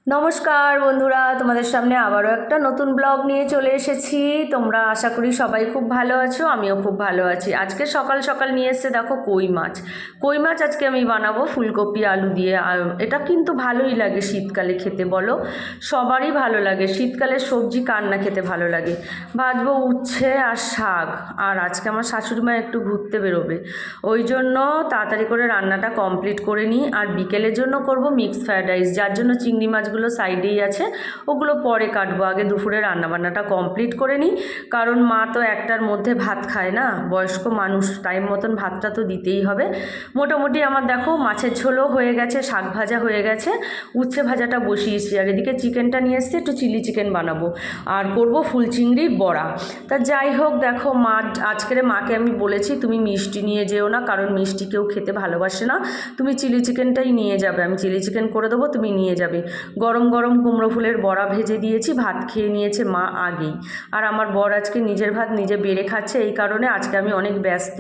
নমস্কার বন্ধুরা, তোমাদের সামনে আবারও একটা নতুন ব্লগ নিয়ে চলে এসেছি। তোমরা আশা করি সবাই খুব ভালো আছো, আমিও খুব ভালো আছি। আজকে সকাল সকাল নিয়ে এসেছে দেখো কই মাছ। কই মাছ আজকে আমি বানাবো ফুলকপি আলু দিয়ে। আর এটা কিন্তু ভালোই লাগে শীতকালে খেতে, বলো সবারই ভালো লাগে। শীতকালের সবজি কার না খেতে ভালো লাগে। ভাজবো উচ্ছে আর শাক। আর আজকে আমার শাশুড়ি মা একটু ঘুরতে বেরোবে, ওই জন্য তাড়াতাড়ি করে রান্নাটা কমপ্লিট করে নিই। আর বিকেলের জন্য করব মিক্স ফ্রায়েড রাইস, যার জন্য চিংড়ি মাছগুলো সাইডেই আছে, ওগুলো পরে কাটবো। আগে দুপুরে রান্নাবান্নাটা কমপ্লিট করে নিই, কারণ মা তো একটার মধ্যে ভাত খায় না, বয়স্ক মানুষ, টাইম মতন ভাতটা তো দিতেই হবে। মোটামুটি আমার দেখো মাছের ঝোলও হয়ে গেছে, শাক ভাজা হয়ে গেছে, উচ্ছে ভাজাটা বসিয়েছি। আর এদিকে চিকেনটা নিয়ে এসেছি, একটু চিলি চিকেন বানাবো আর করব ফুল চিংড়ির বড়া। তা যাই হোক, দেখো মা আজকের মাকে আমি বলেছি তুমি মিষ্টি নিয়ে যেও না, কারণ মিষ্টি কেউ খেতে ভালোবাসে না, তুমি চিলি চিকেনটাই নিয়ে যাবে। আমি চিলি চিকেন করে দেবো, তুমি নিয়ে যাবে। গরম গরম কুমড়ো ফুলের বড়া ভেজে দিয়েছি, ভাত খেয়ে নিয়েছে মা আগেই। আর আমার বর আজকে নিজের ভাত নিজে বেড়ে খাচ্ছে, এই কারণে আজকে আমি অনেক ব্যস্ত।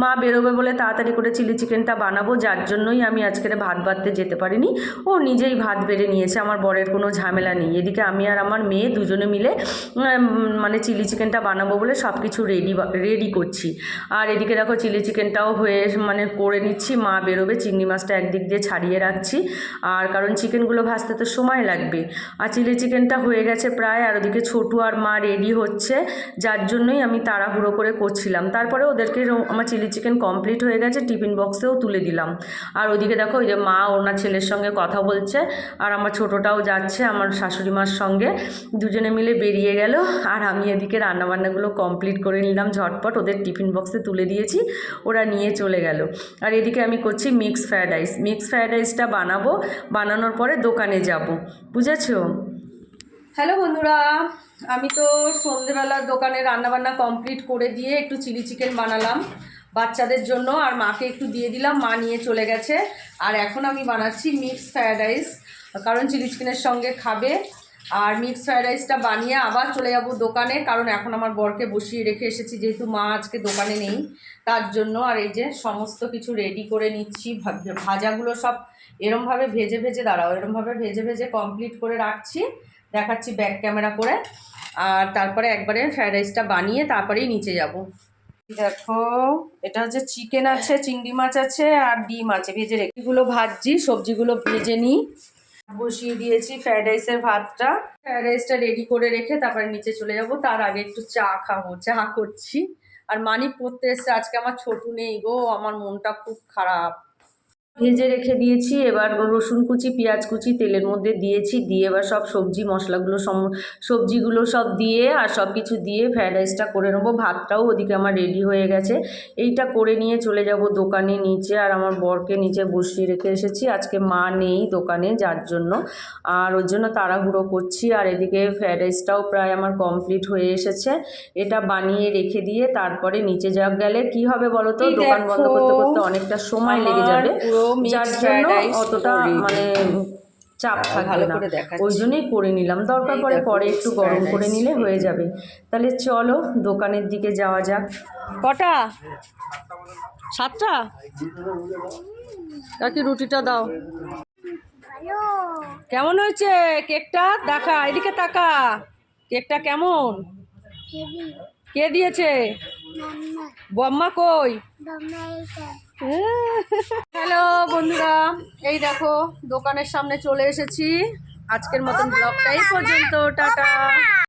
মা বেরোবে বলে তাড়াতাড়ি করে চিলি চিকেনটা বানাবো, যার জন্যই আমি আজকের ভাত বাড়তে যেতে পারিনি। ও নিজেই ভাত বেড়ে নিয়েছে, আমার বরের কোনো ঝামেলা নেই। এদিকে আমি আর আমার মেয়ে দুজনে মিলে মানে চিলি চিকেনটা বানাবো বলে সব কিছু রেডি করছি। আর এদিকে দেখো চিলি চিকেনটাও হয়ে মানে করে নিচ্ছি। মা বেরোবে, চিংড়ি মাছটা একদিক দিয়ে ছাড়িয়ে রাখছি, আর কারণ চিকেনগুলো ভাজতে তো সময় লাগবে। আর চিলি চিকেনটা হয়ে গেছে প্রায়, আর ওদিকে ছোটু আর মা রেডি হচ্ছে, যার জন্যই আমি তাড়াহুড়ো করে করছিলাম। তারপরে ওদেরকে আমার চিলি চিকেন কমপ্লিট হয়ে গেছে, টিফিন বক্সেও তুলে দিলাম। আর ওদিকে দেখো ওই যে মা ওনার ছেলের সঙ্গে কথা বলছে, আর আমার ছোটোটাও যাচ্ছে আমার শাশুড়ি মার সঙ্গে, দুজনে মিলে বেরিয়ে গেল। আর আমি এদিকে রান্নাবান্নাগুলো কমপ্লিট করে নিলাম ঝটপট, ওদের টিফিন বক্সে তুলে দিয়েছি, ওরা নিয়ে চলে গেল। আর এদিকে আমি করছি mix fried rice. Mix fried রাইসটা বানাবো, বানানোর পরে দোকানে যাব, বুঝেছো? হ্যালো বন্ধুরা, আমি তো সন্ধেবেলা দোকানে রান্নাবান্না কমপ্লিট করে দিয়ে একটু চিলি চিকেন বানালাম বাচ্চাদের জন্য, আর মাকে একটু দিয়ে দিলাম, মা নিয়ে চলে গেছে। আর এখন আমি বানাচ্ছি মিক্স ফ্রায়েড রাইস, কারণ চিলি চিকেনের সঙ্গে খাবে। আর মিক্স ফ্রায়েড রাইসটা বানিয়ে আবার চলে যাব দোকানে, কারণ এখন আমার বরকে বসিয়ে রেখে এসেছি, যেহেতু মা আজকে দোকানে নেই তার জন্য। আর এই যে সমস্ত কিছু রেডি করে নিচ্ছি, ভাজাগুলো সব এরমভাবে ভেজে ভেজে দাঁড়াও, এরমভাবে ভেজে ভেজে কমপ্লিট করে রাখছি, দেখাচ্ছি ব্যাক ক্যামেরা করে। আর তারপরে একবারে ফ্রায়েড রাইসটা বানিয়ে তারপরেই নিচে যাব। দেখো এটা হচ্ছে চিকেন আছে, চিংড়ি মাছ আছে, আর ডিম আছে ভেজে রেখে, এগুলো ভাজছি, সবজিগুলো ভেজে নিই। বসিয়ে দিয়েছি ফ্রায়েড রাইসের ভাতটা, ফ্রায়েড রাইসটা রেডি করে রেখে তারপরে নিচে চলে যাব। তার আগে একটু চা খাবো, চা করছি। আর মানিক পড়তে এসছে, আজকে আমার ছোটু নেই গো, আমার মনটা খুব খারাপ। ভেজে রেখে দিয়েছি, এবার রসুন কুচি পেঁয়াজ কুচি তেলের মধ্যে দিয়েছি, দিয়ে এবার সব সবজি মশলাগুলো সবজিগুলো সব দিয়ে আর সব কিছু দিয়ে ফ্রায়েড রাইসটা করে নেবো। ভাতটাও ওদিকে আমার রেডি হয়ে গেছে, এইটা করে নিয়ে চলে যাব দোকানে নিচে। আর আমার বরকে নিচে বসিয়ে রেখে এসেছি, আজকে মা নেই দোকানে, যার জন্য আর ওর জন্য তাড়াহুড়ো করছি। আর এদিকে ফ্রায়েড রাইসটাও প্রায় আমার কমপ্লিট হয়ে এসেছে, এটা বানিয়ে রেখে দিয়ে তারপরে নিচে যাওয়া গেলে কি হবে বলো তো, দোকান বন্ধ করতে করতে অনেকটা সময় লেগে যাবে, যার জন্য অতটা মানে চাপ থাকবে না, ওই জন্যই করে নিলাম। দরকার পরে পরে একটু গরম করে নিলে হয়ে যাবে। তাহলে চলো দোকানের দিকে যাওয়া যাক। কটা? 7টা? কাকি রুটিটা দাও। কেমন হয়েছে কেকটা? দেখা, এদিকে তাকা, কেকটা কেমন? কে দিয়েছে? বম্মা কই? হ্যালো বন্ধুরা, এই দেখো দোকানের সামনে চলে এসেছি। আজকের মতন ব্লগটা এই পর্যন্ত, টাটা।